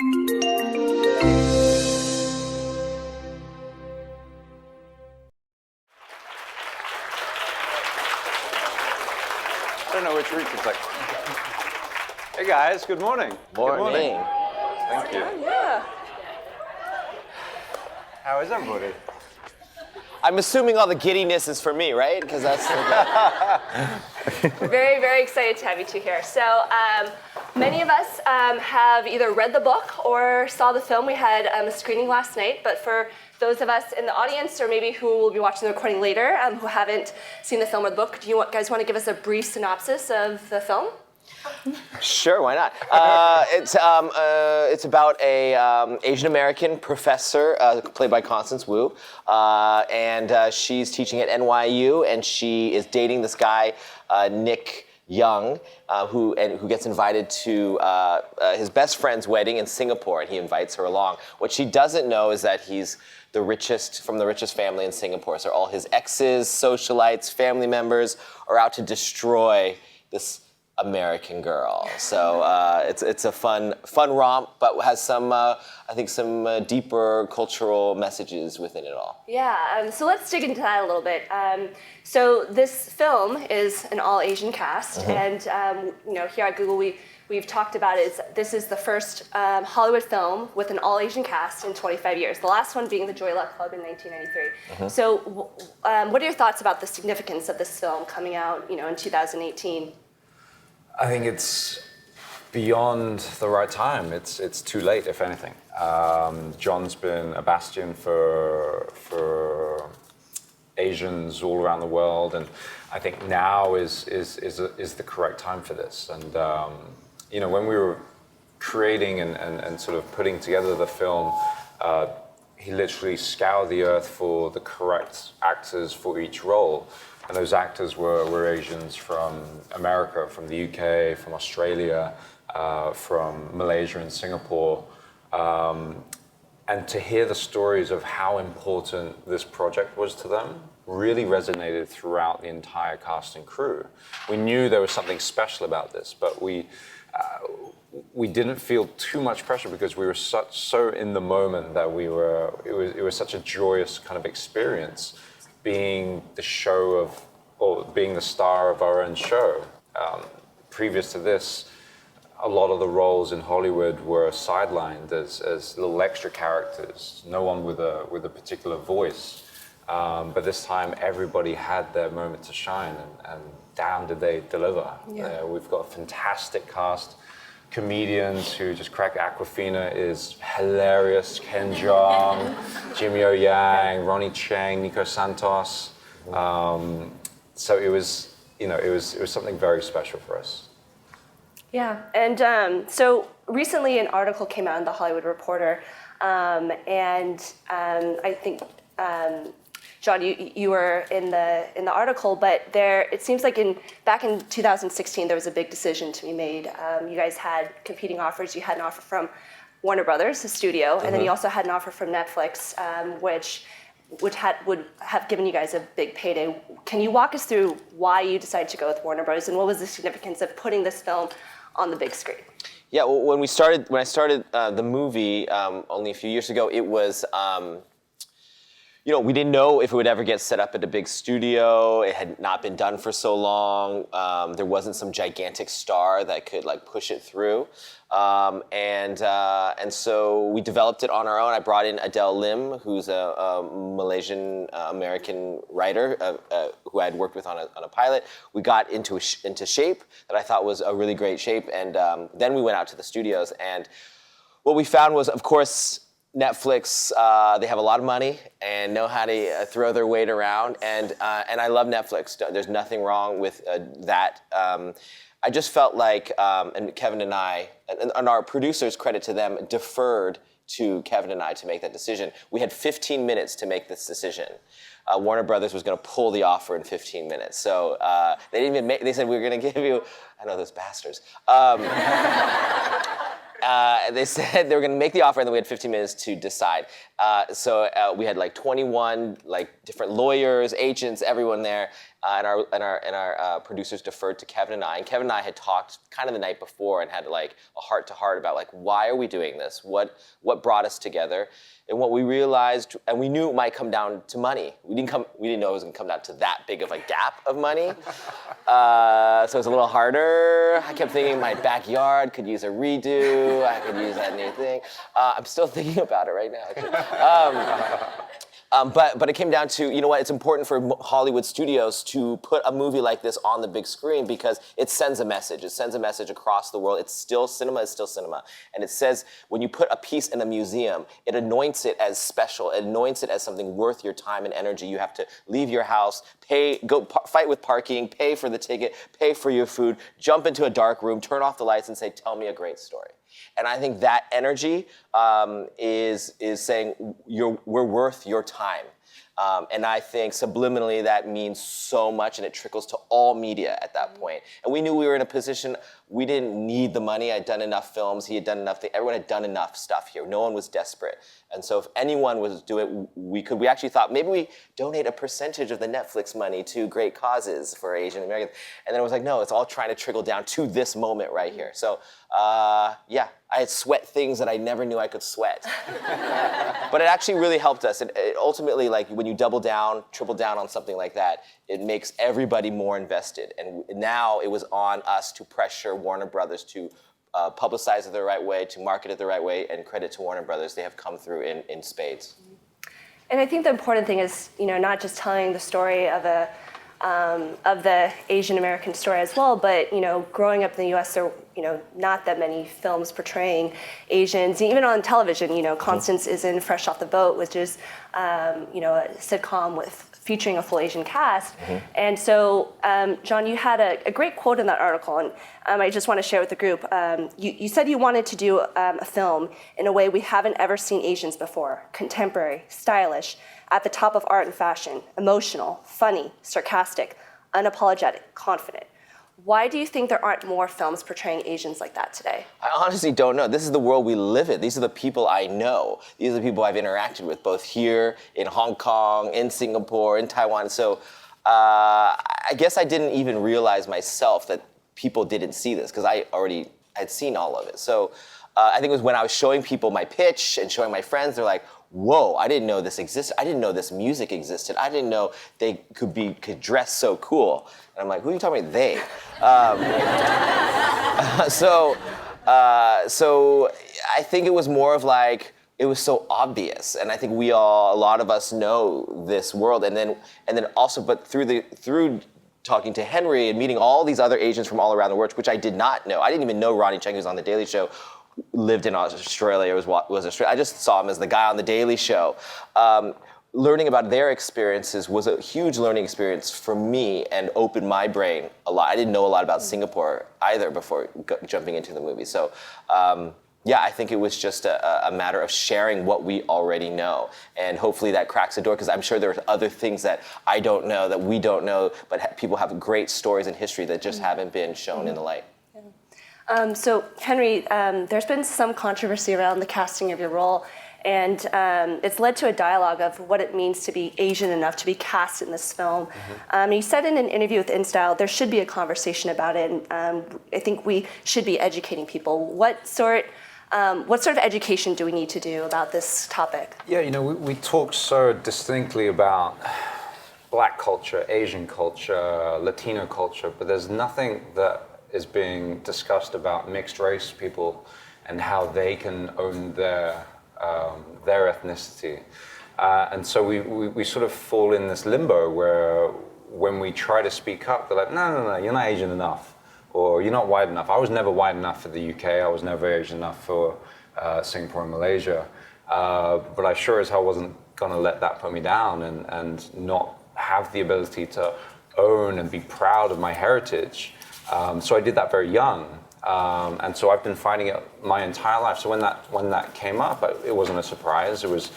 I don't know which route to take. Hey guys, good morning. Morning. Good morning. Thank you. Yeah. How is everybody? I'm assuming all the giddiness is for me, right? Because that's Very, very excited to have you two here. So many of us have either read the book or saw the film. We had a screening last night, but for those of us in the audience, or maybe who will be watching the recording later, who haven't seen the film or the book, do you guys want to give us a brief synopsis of the film? Sure, why not? It's about a Asian American professor played by Constance Wu, and she's teaching at NYU, and she is dating this guy Nick Young, who gets invited to his best friend's wedding in Singapore, and he invites her along. What she doesn't know is that he's the richest from the richest family in Singapore. So all his exes, socialites, family members are out to destroy this American girl. So it's a fun romp, but has some I think some deeper cultural messages within it all. Yeah, so let's dig into that a little bit. So this film is an all-Asian cast, and here at Google we've talked about this is the first Hollywood film with an all-Asian cast in 25 years. The last one being The Joy Luck Club in 1993. So what are your thoughts about the significance of this film coming out in 2018? I think it's beyond the right time. It's too late, if anything. Jon's been a bastion for Asians all around the world, and I think now is the correct time for this. And when we were creating and sort of putting together the film, he literally scoured the earth for the correct actors for each role. And those actors were Asians from America, from the UK, from Australia, from Malaysia and Singapore. And to hear the stories of how important this project was to them really resonated throughout the entire cast and crew. We knew there was something special about this, but we didn't feel too much pressure because we were so in the moment that it was such a joyous kind of experience being being the star of our own show. Previous to this, a lot of the roles in Hollywood were sidelined as little extra characters, no one with a particular voice. But this time, everybody had their moment to shine, and damn, did they deliver. Yeah. We've got a fantastic cast. Comedians who just crack. Aquafina is hilarious. Ken Jeong, Yeoh Yang, Ronnie Cheng, Nico Santos. So it was something very special for us. Yeah, and so recently an article came out in The Hollywood Reporter, and I think Jon, you were in the article, but it seems like back in 2016 there was a big decision to be made. You guys had competing offers. You had an offer from Warner Brothers, the studio, and then you also had an offer from Netflix, which would have given you guys a big payday. Can you walk us through why you decided to go with Warner Brothers, and what was the significance of putting this film on the big screen? Yeah, well, when I started the movie only a few years ago, it was. We didn't know if it would ever get set up at a big studio. It had not been done for so long. There wasn't some gigantic star that could push it through. And so we developed it on our own. I brought in Adele Lim, who's a Malaysian American writer who I had worked with on a pilot. We got into shape that I thought was a really great shape. And then we went out to the studios. And what we found was, of course, Netflix, they have a lot of money and know how to throw their weight around, and I love Netflix. There's nothing wrong with that. I just felt like, and Kevin and I, and our producers, credit to them, deferred to Kevin and I to make that decision. We had 15 minutes to make this decision. Warner Brothers was going to pull the offer in 15 minutes. So they didn't even they said, we're going to give you, I know those bastards. They said they were going to make the offer, and then we had 15 minutes to decide. So we had 21 different lawyers, agents, everyone there, and our producers deferred to Kevin and I. And Kevin and I had talked kind of the night before and had like a heart-to-heart about like, why are we doing this? What brought us together? And what we realized, and we knew it might come down to money. We didn't know it was gonna come down to that big of a gap of money. So it was a little harder. I kept thinking my backyard could use a redo. I could use that new thing. I'm still thinking about it right now, actually. But it came down to, you know what, it's important for Hollywood studios to put a movie like this on the big screen because it sends a message. It sends a message across the world. Cinema is still cinema. And it says, when you put a piece in a museum, it anoints it as special. It anoints it as something worth your time and energy. You have to leave your house, fight with parking, pay for the ticket, pay for your food, jump into a dark room, turn off the lights and say, tell me a great story. And I think that energy is saying we're worth your time. And I think subliminally that means so much, and it trickles to all media at that point. And we knew we were in a position, we didn't need the money. I'd done enough films, he had done enough things, everyone had done enough stuff here. No one was desperate. And so if anyone was doing it, we actually thought maybe we donate a percentage of the Netflix money to great causes for Asian Americans. And then it was like, no, it's all trying to trickle down to this moment right here. So yeah, I had sweat things that I never knew I could sweat. But it actually really helped us. It ultimately, like when you double down, triple down on something like that, it makes everybody more invested. And now it was on us to pressure Warner Brothers to publicize it the right way, to market it the right way, and credit to Warner Brothers. They have come through in spades. And I think the important thing is, not just telling the story of the Asian American story as well, but growing up in the U.S., there not that many films portraying Asians. Even on television, Constance is in Fresh Off the Boat, which is a sitcom featuring a full Asian cast. And so, Jon, you had a great quote in that article, and I just want to share with the group. You said you wanted to do a film in a way we haven't ever seen Asians before: contemporary, stylish, at the top of art and fashion, emotional, funny, sarcastic, unapologetic, confident. Why do you think there aren't more films portraying Asians like that today? I honestly don't know. This is the world we live in. These are the people I know. These are the people I've interacted with, both here, in Hong Kong, in Singapore, in Taiwan. So I guess I didn't even realize myself that people didn't see this because I already had seen all of it. So I think it was when I was showing people my pitch and showing my friends, they're like, whoa, I didn't know this existed. I didn't know this music existed. I didn't know they could dress so cool. And I'm like, who are you talking about, they? So I think it was more of like, it was so obvious. And I think a lot of us know this world. And then also, but through talking to Henry and meeting all these other Asians from all around the world, which I did not know. I didn't even know Ronnie Cheng, who was on The Daily Show, lived in Australia, was Australia. I just saw him as the guy on The Daily Show. Learning about their experiences was a huge learning experience for me and opened my brain a lot. I didn't know a lot about Singapore either before jumping into the movie. So yeah, I think it was just a matter of sharing what we already know. And hopefully that cracks the door, because I'm sure there are other things that I don't know, that we don't know, but people have great stories in history that just haven't been shown in the light. So, Henry, there's been some controversy around the casting of your role, and it's led to a dialogue of what it means to be Asian enough to be cast in this film. You said in an interview with InStyle there should be a conversation about it, and I think we should be educating people. What sort of education do we need to do about this topic? Yeah, we talked so distinctly about Black culture, Asian culture, Latino culture, but there's nothing that is being discussed about mixed race people and how they can own their ethnicity. And so we sort of fall in this limbo where when we try to speak up, they're like, no, you're not Asian enough, or you're not white enough. I was never white enough for the UK, I was never Asian enough for Singapore and Malaysia. But I sure as hell wasn't gonna let that put me down and not have the ability to own and be proud of my heritage. So I did that very young, and so I've been fighting it my entire life. So when that came up, it wasn't a surprise. It was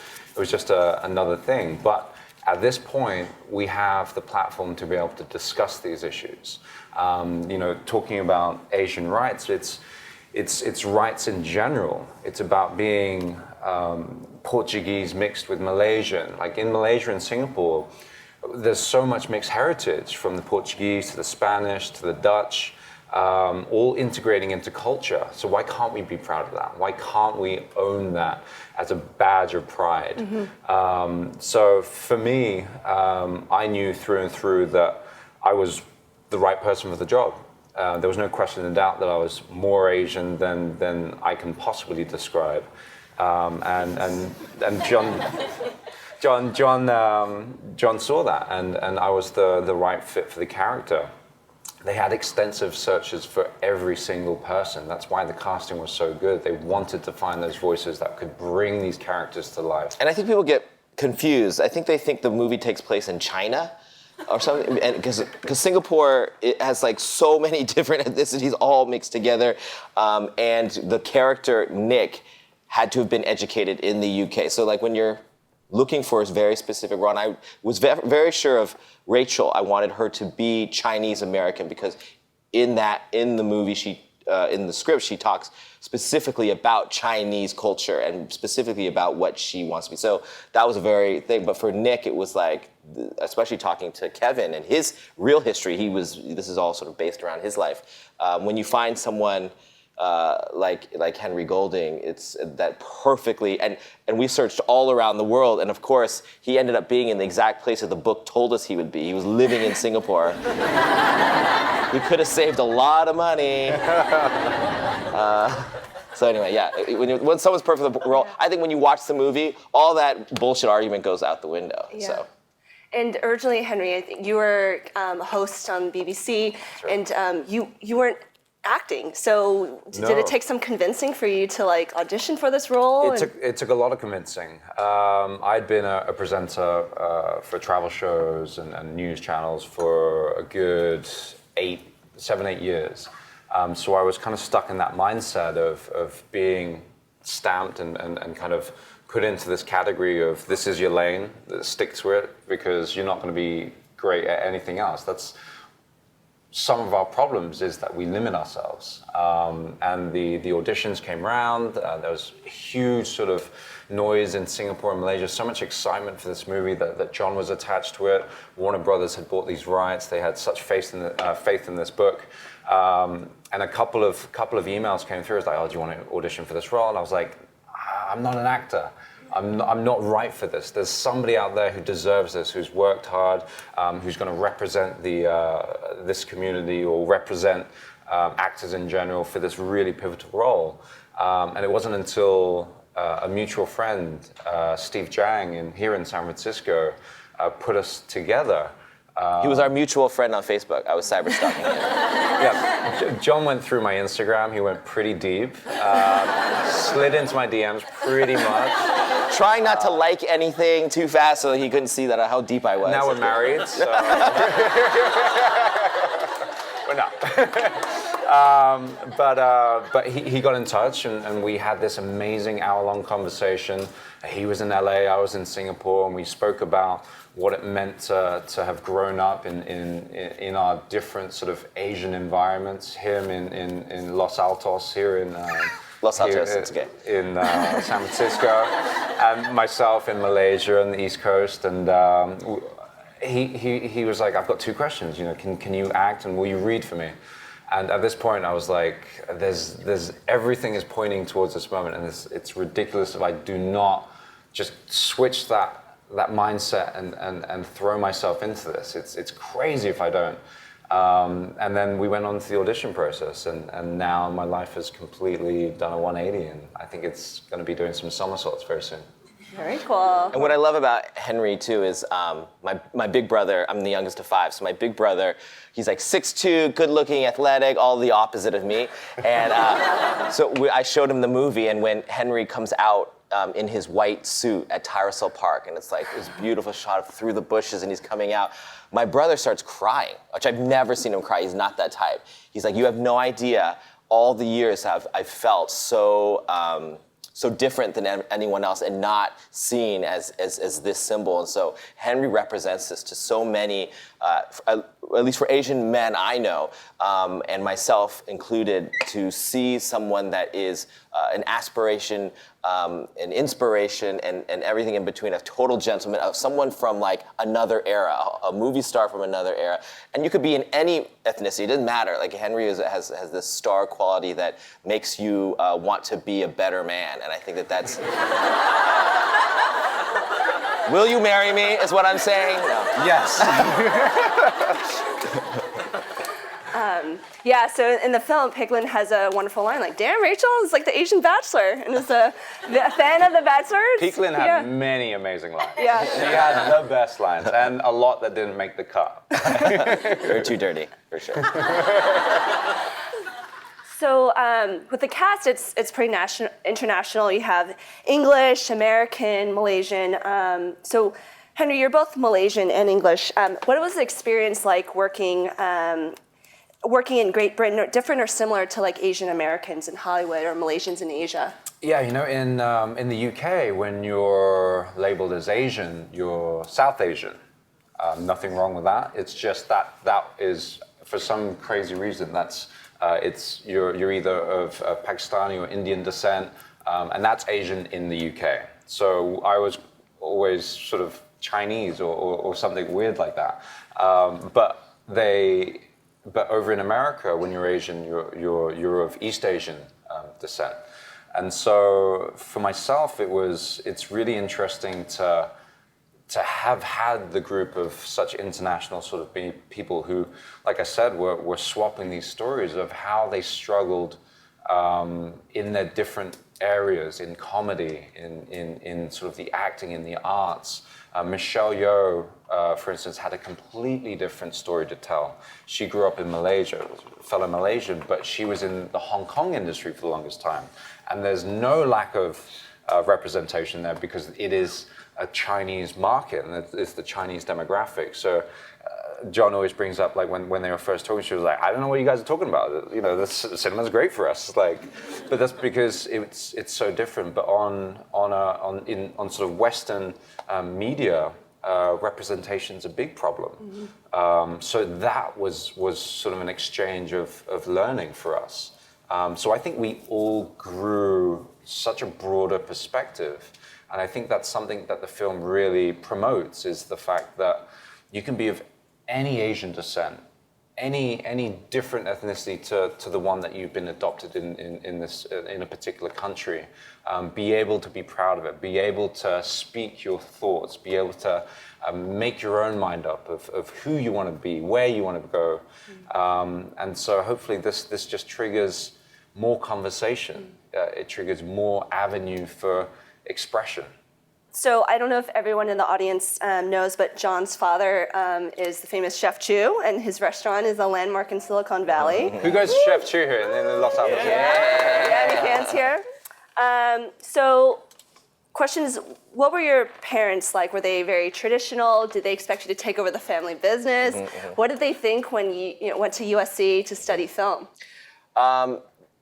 just another thing. But at this point, we have the platform to be able to discuss these issues. Talking about Asian rights, it's rights in general. It's about being Portuguese mixed with Malaysian. Like in Malaysia and Singapore, there's so much mixed heritage from the Portuguese to the Spanish to the Dutch, all integrating into culture. So why can't we be proud of that? Why can't we own that as a badge of pride? So for me, I knew through and through that I was the right person for the job. There was no question and doubt that I was more Asian than I can possibly describe. And John saw that, and I was the right fit for the character. They had extensive searches for every single person. That's why the casting was so good. They wanted to find those voices that could bring these characters to life. And I think people get confused. I think they think the movie takes place in China or something, because Singapore, it has like so many different ethnicities all mixed together, and the character Nick had to have been educated in the UK. So like when you're looking for a very specific role, and I was very sure of Rachel. I wanted her to be Chinese American because in the movie, in the script, she talks specifically about Chinese culture and specifically about what she wants to be. So that was a very thing. But for Nick, it was like, especially talking to Kevin and his real history, this is all sort of based around his life. When you find someone like Henry Golding, it's that perfectly, and we searched all around the world, and of course he ended up being in the exact place that the book told us he would be. He was living in Singapore. We could have saved a lot of money. So anyway, yeah, when someone's perfect for the role, I think when you watch the movie, all that bullshit argument goes out the window. Yeah. So. And originally, Henry, I think you were a host on BBC, right. And you weren't acting. So did it take some convincing for you to like audition for this role? It took a lot of convincing. I'd been a presenter for travel shows and news channels for a good 7, 8 years. So I was kind of stuck in that mindset of being stamped and kind of put into this category of this is your lane, stick to it because you're not going to be great at anything else. That's some of our problems, is that we limit ourselves. And the auditions came around. There was a huge sort of noise in Singapore and Malaysia, so much excitement for this movie that Jon was attached to it. Warner Brothers had bought these rights. They had such faith in this book. And a couple of emails came through. It was like, oh, do you want to audition for this role? And I was like, I'm not an actor. I'm not right for this. There's somebody out there who deserves this, who's worked hard, who's going to represent this community or represent actors in general for this really pivotal role. And it wasn't until a mutual friend, Steve Jang, here in San Francisco, put us together. He was our mutual friend on Facebook. I was cyberstalking him. Yeah, Jon went through my Instagram. He went pretty deep, slid into my DMs pretty much. Trying not to like anything too fast so he couldn't see how deep I was. Now we're married, so we're not. But he got in touch, and we had this amazing hour-long conversation. He was in LA, I was in Singapore, and we spoke about what it meant to have grown up in our different sort of Asian environments. Him in Los Altos, here in Los Altos, it's okay. In San Francisco, and myself in Malaysia on the East Coast. And he was like, I've got 2 questions. You know, can you act and will you read for me? And at this point, I was like, there's everything is pointing towards this moment, and it's ridiculous if I do not just switch that mindset and throw myself into this. It's crazy if I don't. And then we went on to the audition process, and now my life has completely done a 180, and I think it's going to be doing some somersaults very soon. Very cool. And what I love about Henry too is my big brother, I'm the youngest of 5, so my big brother, he's like 6'2", good looking, athletic, all the opposite of me. And I showed him the movie, and when Henry comes out in his white suit at Tyrosel Park, and it's like this beautiful shot through the bushes, and he's coming out. My brother starts crying, which I've never seen him cry. He's not that type. He's like, you have no idea all the years I've felt so different than anyone else and not seen as this symbol. And so Henry represents this to so many, at least for Asian men I know, and myself included, to see someone that is an aspiration, an inspiration, and everything in between. A total gentleman, of someone from like another era, a movie star from another era. And you could be in any ethnicity. It doesn't matter. Like Henry has this star quality that makes you want to be a better man. And I think that's. Will you marry me? Is what I'm saying. No. Yes. Yeah, so in the film, Piglin has a wonderful line like, "Damn, Rachel is like the Asian Bachelor," and is a fan of the Bachelors. Piglin had many amazing lines. Yeah. She had the best lines, and a lot that didn't make the cut. You're too dirty, for sure. So with the cast, it's pretty international. You have English, American, Malaysian. So Henry, you're both Malaysian and English. What was the experience like working in Great Britain, different or similar to like Asian Americans in Hollywood or Malaysians in Asia? Yeah, you know, in the UK, when you're labeled as Asian, you're South Asian. Nothing wrong with that. It's just that is, for some crazy reason, you're either of Pakistani or Indian descent, and that's Asian in the UK. So I was always sort of Chinese or something weird like that. But over in America, when you're Asian, you're of East Asian descent. And so for myself, it's really interesting to have had the group of such international sort of people who, like I said, were swapping these stories of how they struggled in their different areas, in comedy, in sort of the acting, in the arts. Michelle Yeoh, for instance, had a completely different story to tell. She grew up in Malaysia, a fellow Malaysian, but she was in the Hong Kong industry for the longest time. And there's no lack of representation there because it is a Chinese market and it's the Chinese demographic. So Jon always brings up, like when they were first talking, she was like, "I don't know what you guys are talking about. You know, the cinema's great for us." Like, but that's because it's so different. But on sort of Western media, representation's a big problem. Mm-hmm. So that was sort of an exchange of learning for us. So I think we all grew such a broader perspective. And I think that's something that the film really promotes, is the fact that you can be of any Asian descent, any different ethnicity to the one that you've been adopted in a particular country, be able to be proud of it, be able to speak your thoughts, be able to make your own mind up of who you want to be, where you want to go. And so hopefully this just triggers more conversation. It triggers more avenue for expression. So I don't know if everyone in the audience knows, but Jon's father is the famous Chef Chu, and his restaurant is a landmark in Silicon Valley. Who goes to Chef Chu here in Los Angeles? Yeah, any fans here? So question is, what were your parents like? Were they very traditional? Did they expect you to take over the family business? What did they think when you went to USC to study film?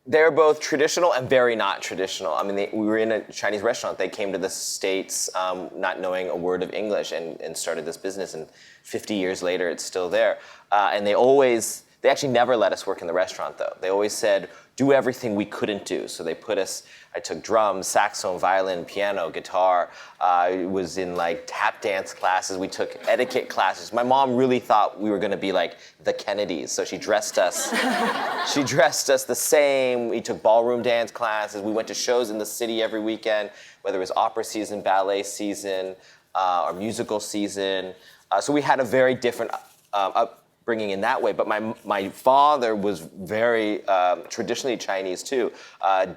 They're both traditional and very not traditional. I mean, we were in a Chinese restaurant. They came to the States not knowing a word of English and started this business. And 50 years later, it's still there. And they actually never let us work in the restaurant, though. They always said, do everything we couldn't do. So they put us, I took drums, saxophone, violin, piano, guitar. I was in like tap dance classes. We took etiquette classes. My mom really thought we were gonna be like the Kennedys. So she dressed us the same. We took ballroom dance classes. We went to shows in the city every weekend, whether it was opera season, ballet season, or musical season. So we had a very different upbringing in that way. But my father was very traditionally Chinese too.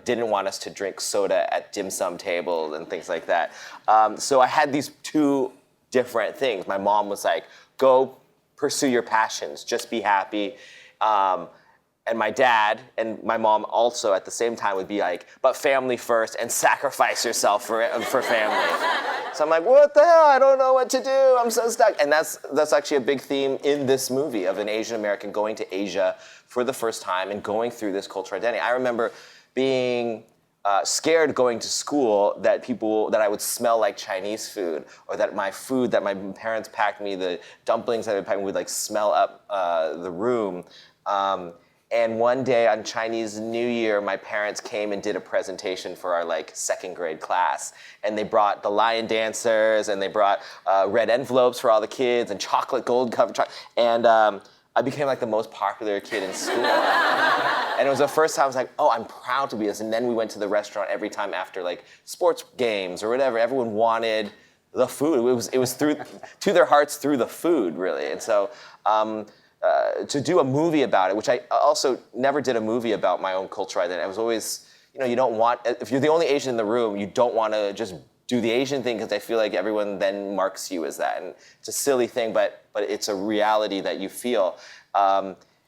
Didn't want us to drink soda at dim sum tables and things like that. So I had these two different things. My mom was like, go pursue your passions, just be happy. And my dad and my mom also at the same time would be like, but family first and sacrifice yourself for family. So I'm like, what the hell? I don't know what to do. I'm so stuck. And that's actually a big theme in this movie of an Asian American going to Asia for the first time and going through this cultural identity. I remember being scared going to school that I would smell like Chinese food, or that my food that my parents packed me, the dumplings that they packed me, would like smell up the room. And one day on Chinese New Year, my parents came and did a presentation for our like second grade class. And they brought the lion dancers, and they brought red envelopes for all the kids, and chocolate gold covered chocolate. And I became like the most popular kid in school. And it was the first time I was like, oh, I'm proud to be this. And then we went to the restaurant every time after like sports games or whatever. Everyone wanted the food. It was through to their hearts through the food, really. And so to do a movie about it, which I also never did a movie about my own cultural identity. I was always, you don't want, if you're the only Asian in the room, you don't want to just do the Asian thing because I feel like everyone then marks you as that. And it's a silly thing, but it's a reality that you feel.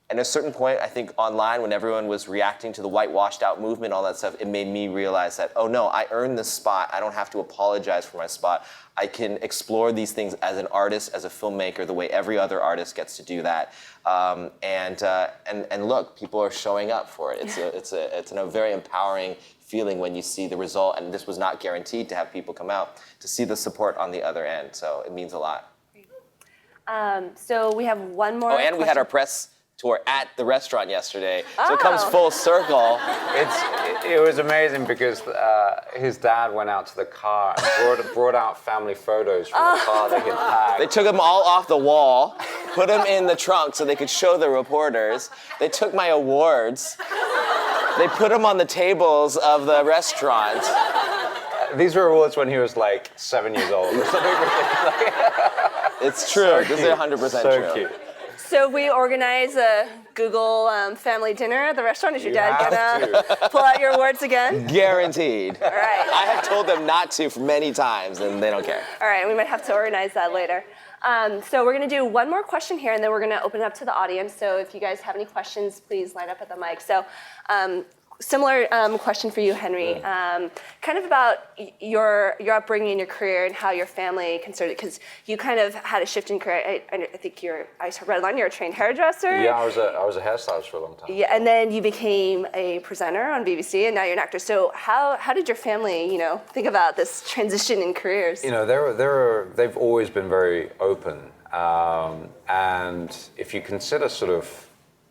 And at a certain point, I think online, when everyone was reacting to the whitewashed out movement, all that stuff, it made me realize that, oh no, I earned this spot. I don't have to apologize for my spot. I can explore these things as an artist, as a filmmaker, the way every other artist gets to do that. And look, people are showing up for it. It's a very empowering feeling when you see the result. And this was not guaranteed to have people come out, to see the support on the other end. So it means a lot. So we have one more. Oh, and we had our press tour at the restaurant yesterday, so it comes full circle. It was amazing because his dad went out to the car and brought out family photos from the car that he had packed. They took them all off the wall, put them in the trunk so they could show the reporters. They took my awards. They put them on the tables of the restaurant. These were awards when he was like 7 years old or something ridiculous. It's true. So this cute. is 100% so true. Cute. So we organize a Google family dinner at the restaurant. Is your You dad have gonna pull out your awards again? Guaranteed. All right. I have told them not to for many times, and they don't care. All right, we might have to organize that later. So we're gonna do one more question here, and then we're gonna open it up to the audience. So if you guys have any questions, please line up at the mic. So similar question for you, Henry. Kind of about your upbringing and your career and how your family considered it, because you kind of had a shift in career. I think I read online you're a trained hairdresser. Yeah, I was a hairstylist for a long time. Yeah, and then you became a presenter on BBC, and now you're an actor. So how did your family, think about this transition in careers? They've always been very open, and if you consider sort of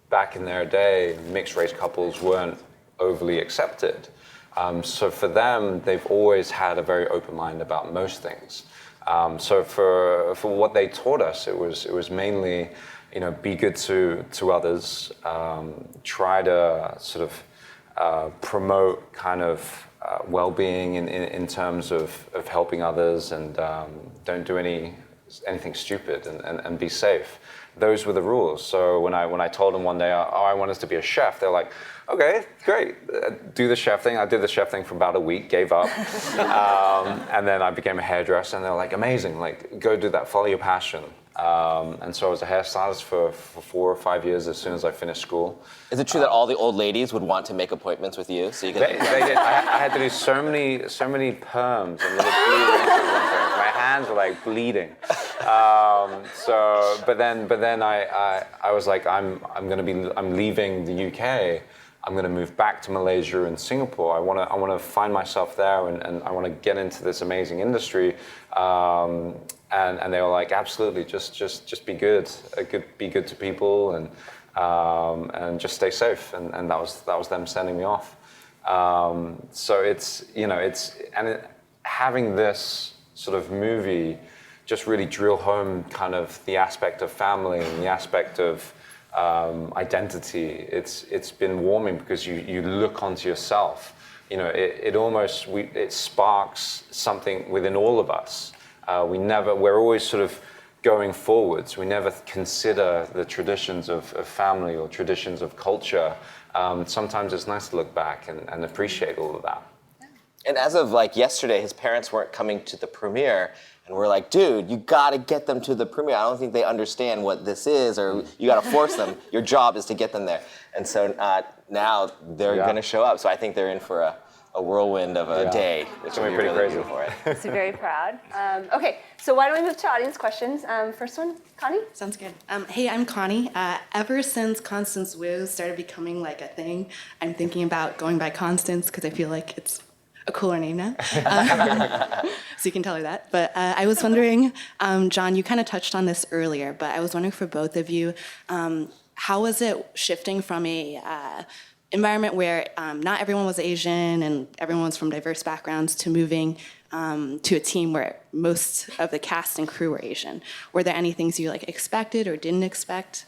back in their day, mixed race couples weren't overly accepted. So for them, they've always had a very open mind about most things. So for what they taught us, it was mainly, be good to others, try to sort of promote kind of well-being in terms of helping others, and don't do anything stupid, and be safe. Those were the rules. So when I told them one day, I want us to be a chef, they're like, okay, great, do the chef thing. I did the chef thing for about a week, gave up, and then I became a hairdresser, and they're like, amazing, like go do that, follow your passion. And so I was a hairstylist for 4 or 5 years as soon as I finished school. Is it true that all the old ladies would want to make appointments with you so you could? They did. I had to do so many perms and little blue rinses and things. My hands were like bleeding. But then I was like, I'm leaving the UK. I'm going to move back to Malaysia and Singapore. I want to find myself there, and I want to get into this amazing industry. And they were like, absolutely, just be good, be good to people, and just stay safe. And that was them sending me off. So having this sort of movie just really drill home kind of the aspect of family and the aspect of identity. It's been warming because you look onto yourself. It sparks something within all of us. We're always sort of going forwards. We never consider the traditions of family or traditions of culture. Sometimes it's nice to look back and appreciate all of that. And as of like yesterday, his parents weren't coming to the premiere, and we're like, dude, you gotta get them to the premiere. I don't think they understand what this is, or you gotta force them. Your job is to get them there. And so now they're gonna show up. So I think they're in for a whirlwind of a day. It's gonna be pretty crazy for it. So very proud. Okay, so why don't we move to audience questions? First one, Connie? Sounds good. Hey, I'm Connie. Ever since Constance Wu started becoming like a thing, I'm thinking about going by Constance because I feel like it's a cooler name now. So you can tell her that. But I was wondering, Jon, you kind of touched on this earlier, but I was wondering for both of you, how was it shifting from a environment where not everyone was Asian and everyone was from diverse backgrounds to moving to a team where most of the cast and crew were Asian? Were there any things you like expected or didn't expect?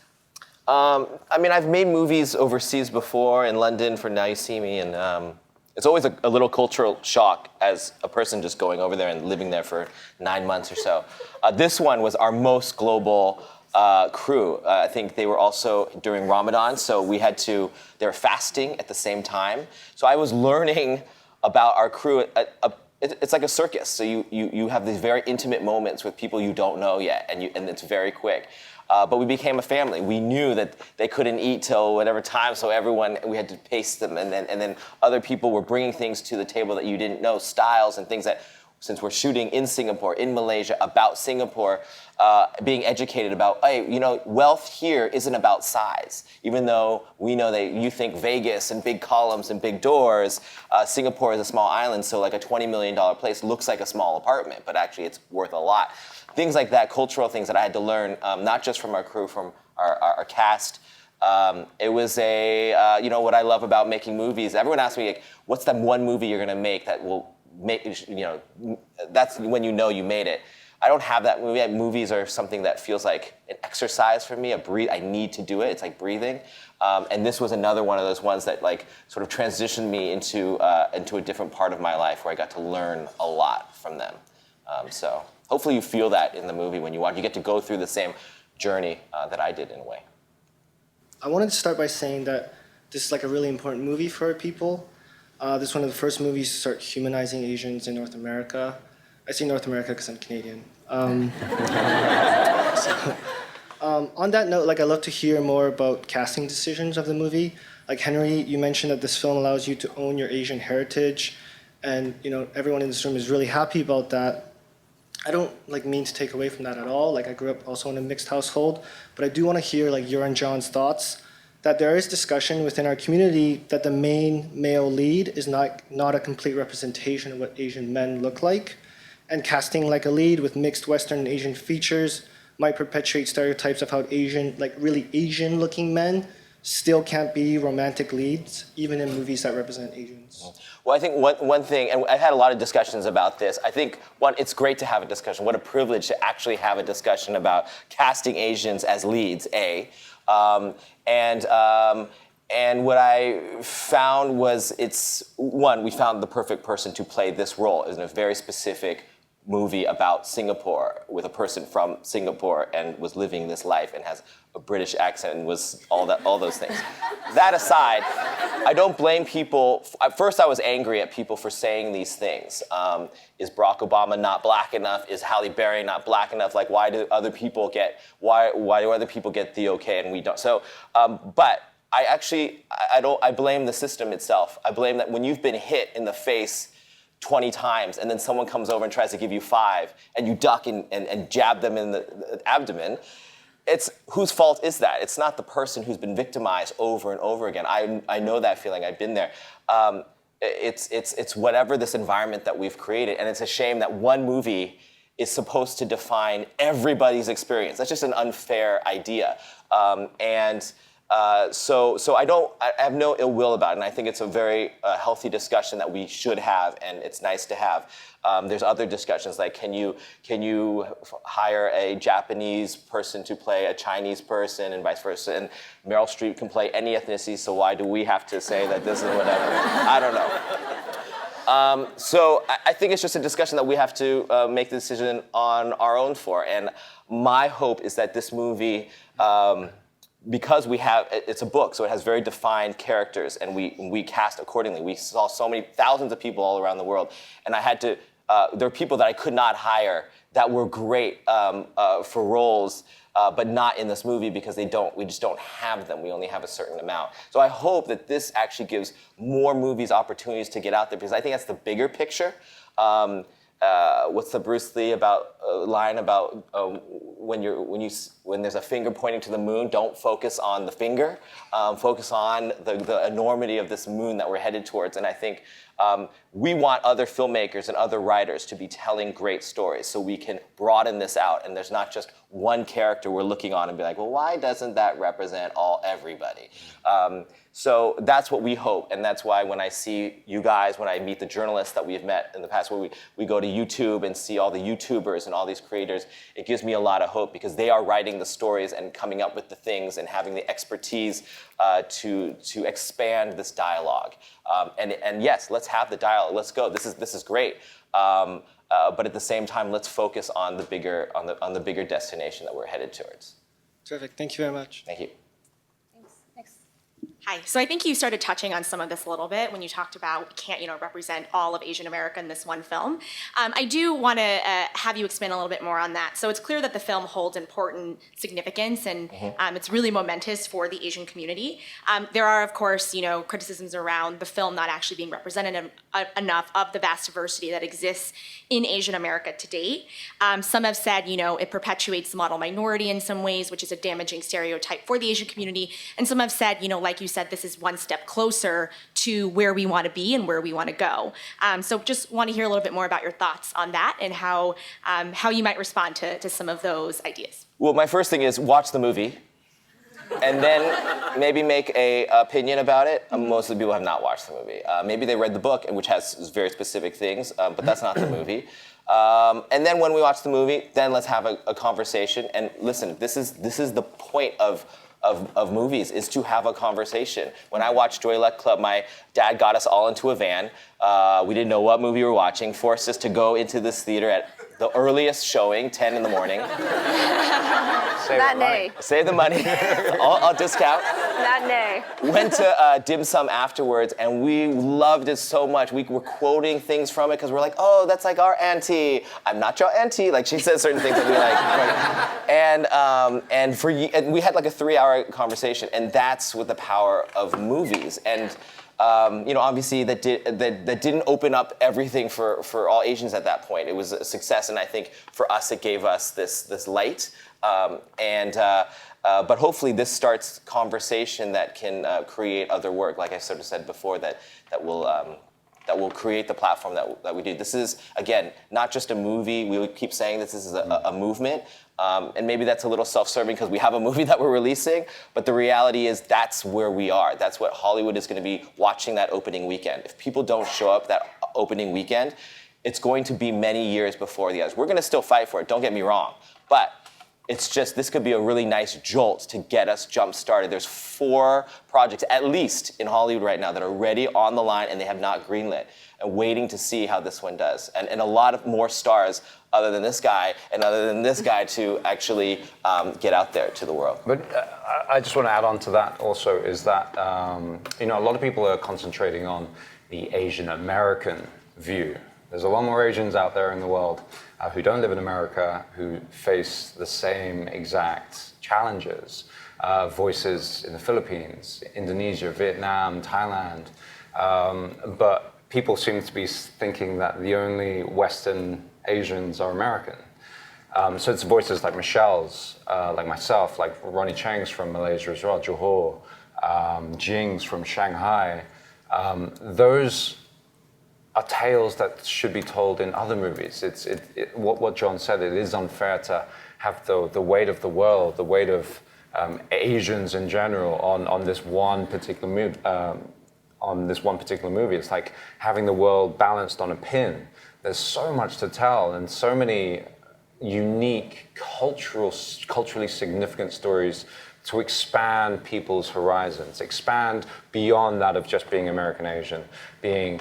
I mean, I've made movies overseas before, in London for Now You See Me, and it's always a little cultural shock as a person just going over there and living there for 9 months or so. This one was our most global crew. I think they were also during Ramadan, so they were fasting at the same time. So I was learning about our crew. It's like a circus. So you have these very intimate moments with people you don't know yet, and it's very quick. But we became a family. We knew that they couldn't eat till whatever time, so we had to pace them, and then other people were bringing things to the table that you didn't know, styles and things that, since we're shooting in Singapore, in Malaysia, about Singapore, being educated about, hey, wealth here isn't about size. Even though we know that you think Vegas and big columns and big doors, Singapore is a small island, so like a $20 million place looks like a small apartment, but actually it's worth a lot. Things like that, cultural things that I had to learn, not just from our crew, from our cast. It was what I love about making movies. Everyone asks me, like, what's that one movie you're gonna make that will make, that's when you made it. I don't have that movie. Movies are something that feels like an exercise for me, I need to do it. It's like breathing. And this was another one of those ones that like sort of transitioned me into a different part of my life where I got to learn a lot from them. So hopefully you feel that in the movie when you watch. You get to go through the same journey that I did in a way. I wanted to start by saying that this is like a really important movie for people. This is one of the first movies to start humanizing Asians in North America. I say North America because I'm Canadian. On that note, like, I'd love to hear more about casting decisions of the movie. Like, Henry, you mentioned that this film allows you to own your Asian heritage, and everyone in this room is really happy about that. I don't mean to take away from that at all. Like, I grew up also in a mixed household, but I do want to hear your and John's thoughts that there is discussion within our community that the main male lead is not a complete representation of what Asian men look like, and casting a lead with mixed Western and Asian features might perpetuate stereotypes of how really Asian-looking men still can't be romantic leads, even in movies that represent Asians. Well, I think one thing, and I've had a lot of discussions about this. I think, one, it's great to have a discussion. What a privilege to actually have a discussion about casting Asians as leads, A. And what I found was we found the perfect person to play this role in a very specific movie about Singapore with a person from Singapore and was living this life and has a British accent and was all those things. That aside, I don't blame people. At first, I was angry at people for saying these things. Is Barack Obama not black enough? Is Halle Berry not black enough? Like, why do other people get the okay and we don't? So, but I blame the system itself. I blame that when you've been hit in the face 20 times and then someone comes over and tries to give you 5 and you duck and jab them in the abdomen, it's whose fault is that? It's not the person who's been victimized over and over again. I know that feeling. I've been there. It's whatever this environment that we've created, and it's a shame that one movie is supposed to define everybody's experience. That's just an unfair idea. So I have no ill will about it, and I think it's a very healthy discussion that we should have, and it's nice to have. There's other discussions like, can you hire a Japanese person to play a Chinese person and vice versa? And Meryl Streep can play any ethnicity, so why do we have to say that this is whatever? I don't know. So I think it's just a discussion that we have to make the decision on our own for. And my hope is that this movie, because it's a book, so it has very defined characters, and we cast accordingly. We saw so many thousands of people all around the world, and there are people that I could not hire that were great for roles, but not in this movie because we just don't have them. We only have a certain amount. So I hope that this actually gives more movies opportunities to get out there, because I think that's the bigger picture. What's the Bruce Lee line about when there's a finger pointing to the moon? Don't focus on the finger. Focus on the enormity of this moon that we're headed towards. And I think We want other filmmakers and other writers to be telling great stories so we can broaden this out, and there's not just one character we're looking on and be like, well, why doesn't that represent everybody? So that's what we hope, and that's why when I see you guys, when I meet the journalists that we've met in the past, where we go to YouTube and see all the YouTubers and all these creators, it gives me a lot of hope because they are writing the stories and coming up with the things and having the expertise to expand this dialogue. And yes, let's have the dialogue. Let's go. This is great. But at the same time, let's focus on the bigger destination that we're headed towards. Terrific. Thank you very much. Thank you. Hi. So I think you started touching on some of this a little bit when you talked about we can't, represent all of Asian America in this one film. I do want to have you expand a little bit more on that. So it's clear that the film holds important significance and it's really momentous for the Asian community. There are, of course, criticisms around the film not actually being representative enough of the vast diversity that exists in Asian America to date. Some have said, it perpetuates the model minority in some ways, which is a damaging stereotype for the Asian community. And some have said, like you said, this is one step closer to where we want to be and where we want to go. So just want to hear a little bit more about your thoughts on that and how you might respond to some of those ideas. Well, my first thing is watch the movie and then maybe make an opinion about it. Most of the people have not watched the movie. Maybe they read the book, which has very specific things, but that's not the movie. And then when we watch the movie, then let's have a conversation. And listen, this is the point of movies, is to have a conversation. When I watched Joy Luck Club, my dad got us all into a van. We didn't know what movie we were watching, forced us to go into this theater at the earliest showing, 10 in the morning. Save the money. I'll discount. Matinee. Went to dim sum afterwards, and we loved it so much. We were quoting things from it because we're like, oh, that's like our auntie. I'm not your auntie. Like, she says certain things that we like. And we had like a 3-hour conversation, and that's with the power of movies. And obviously that didn't open up everything for all Asians at that point. It was a success, and I think for us it gave us this light. But hopefully this starts conversation that can create other work, like I sort of said before, that will create the platform that we do. This is, again, not just a movie. We would keep saying this is a movement. And maybe that's a little self-serving because we have a movie that we're releasing, but the reality is that's where we are. That's what Hollywood is going to be watching that opening weekend. If people don't show up that opening weekend, it's going to be many years before the others. We're going to still fight for it, don't get me wrong, but it's just, this could be a really nice jolt to get us jump-started. There's 4 projects, at least in Hollywood right now, that are ready on the line and they have not greenlit, and waiting to see how this one does. And a lot of more stars other than this guy and other than this guy to actually get out there to the world. But I just want to add on to that also is that, a lot of people are concentrating on the Asian American view. There's a lot more Asians out there in the world who don't live in America, who face the same exact challenges. Voices in the Philippines, Indonesia, Vietnam, Thailand. But people seem to be thinking that the only Western Asians are American. So it's voices like Michelle's, like myself, like Ronnie Chang's from Malaysia as well, Johor, Jing's from Shanghai. Those are tales that should be told in other movies. What Jon said, it is unfair to have the weight of the world, the weight of Asians in general on this one particular movie. It's like having the world balanced on a pin. There's so much to tell and so many unique, culturally significant stories to expand people's horizons, expand beyond that of just being American Asian, being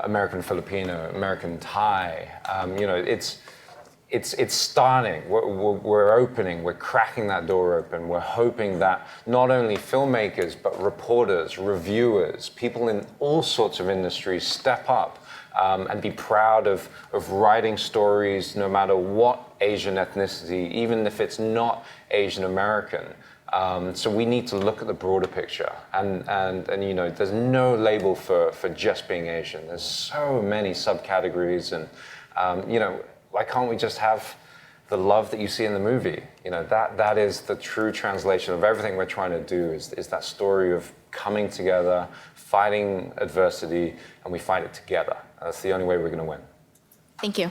American Filipino, American Thai. It's starting. We're opening. We're cracking that door open. We're hoping that not only filmmakers but reporters, reviewers, people in all sorts of industries step up and be proud of writing stories, no matter what Asian ethnicity, even if it's not Asian American. So we need to look at the broader picture, and there's no label for just being Asian. There's so many subcategories, and why can't we just have the love that you see in the movie. That is the true translation of everything we're trying to do, is that story of coming together, fighting adversity, and we fight it together. That's the only way we're going to win. Thank you.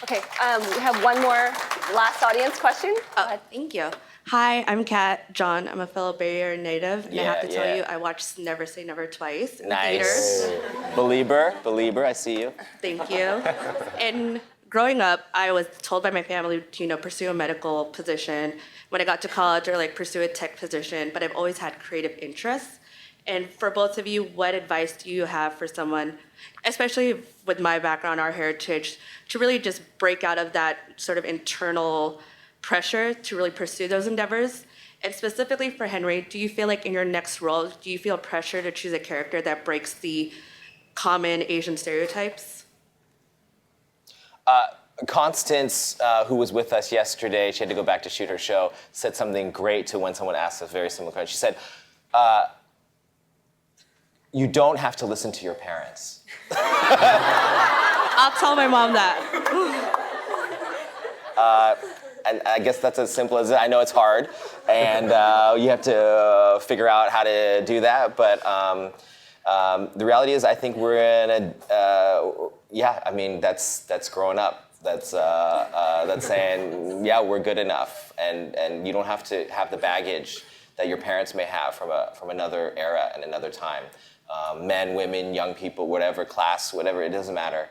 Okay, we have one more last audience question. Thank you. Hi, I'm Kat. Jon, I'm a fellow Bay Area native, and I have to tell you, I watched Never Say Never twice in the theaters. Belieber, I see you. Thank you. And growing up, I was told by my family to, pursue a medical position. When I got to college, or pursue a tech position, but I've always had creative interests. And for both of you, what advice do you have for someone, especially with my background, our heritage, to really just break out of that sort of internal pressure to really pursue those endeavors? And specifically for Henry, do you feel like in your next role, do you feel pressure to choose a character that breaks the common Asian stereotypes? Constance, who was with us yesterday, she had to go back to shoot her show, said something great to when someone asked a very similar question. She said, you don't have to listen to your parents. I'll tell my mom that. And I guess that's as simple as it. I know it's hard, and you have to figure out how to do that. But the reality is, I think we're in a, that's growing up. That's saying, yeah, we're good enough, and you don't have to have the baggage that your parents may have from another era and another time. Men, women, young people, whatever class, whatever, it doesn't matter.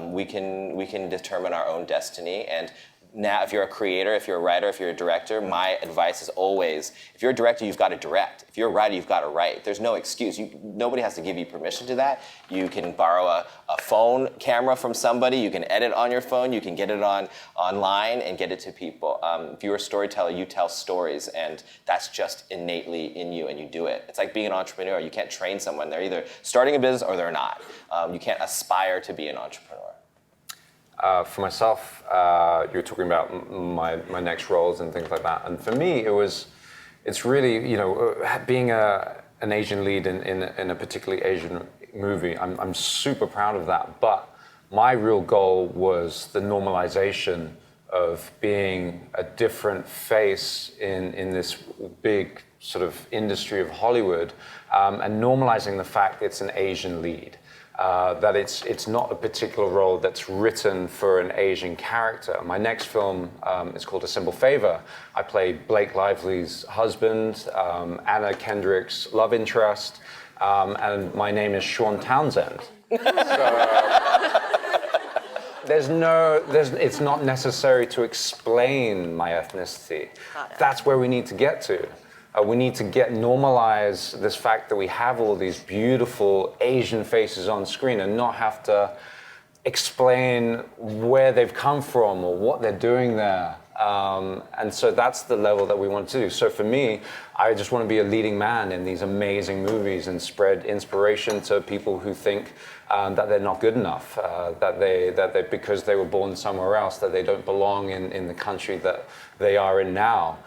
We can determine our own destiny. And now, if you're a creator, if you're a writer, if you're a director, my advice is always, if you're a director, you've got to direct. If you're a writer, you've got to write. There's no excuse. Nobody has to give you permission to that. You can borrow a phone camera from somebody. You can edit on your phone. You can get it online and get it to people. If you're a storyteller, you tell stories, and that's just innately in you, and you do it. It's like being an entrepreneur. You can't train someone. They're either starting a business or they're not. You can't aspire to be an entrepreneur. For myself, you were talking about my next roles and things like that. And for me, it's really, being an Asian lead in a particularly Asian movie, I'm super proud of that. But my real goal was the normalization of being a different face in this big sort of industry of Hollywood, and normalizing the fact it's an Asian lead. That it's not a particular role that's written for an Asian character. My next film is called A Simple Favor. I play Blake Lively's husband, Anna Kendrick's love interest, and my name is Sean Townsend. It's not necessary to explain my ethnicity. That's where we need to get to. We need to normalize this fact that we have all these beautiful Asian faces on screen and not have to explain where they've come from or what they're doing there. And so that's the level that we want to do. So for me, I just want to be a leading man in these amazing movies and spread inspiration to people who think that they're not good enough, that they because they were born somewhere else, that they don't belong in the country that they are in now.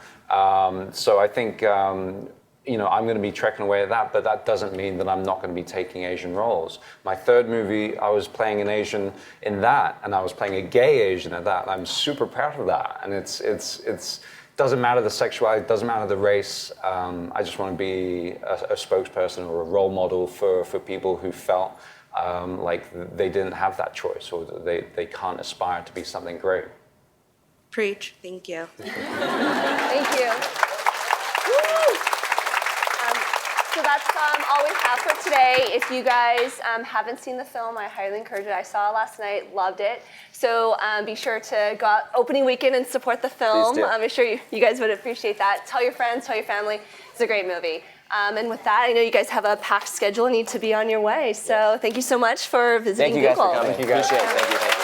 So I think, I'm going to be trekking away at that, but that doesn't mean that I'm not going to be taking Asian roles. My third movie, I was playing an Asian in that, and I was playing a gay Asian at that, and I'm super proud of that. And it's doesn't matter the sexuality, doesn't matter the race. I just want to be a spokesperson or a role model for people who felt like they didn't have that choice, or that they can't aspire to be something great. Preach. Thank you. Thank you. So that's all we have for today. If you guys haven't seen the film, I highly encourage it. I saw it last night, loved it. So be sure to go out opening weekend and support the film. Please do. I'm sure you guys would appreciate that. Tell your friends, tell your family. It's a great movie. And with that, I know you guys have a packed schedule and need to be on your way. So thank you so much for visiting Google. Google. Thank you guys for coming. Appreciate it. Thank you.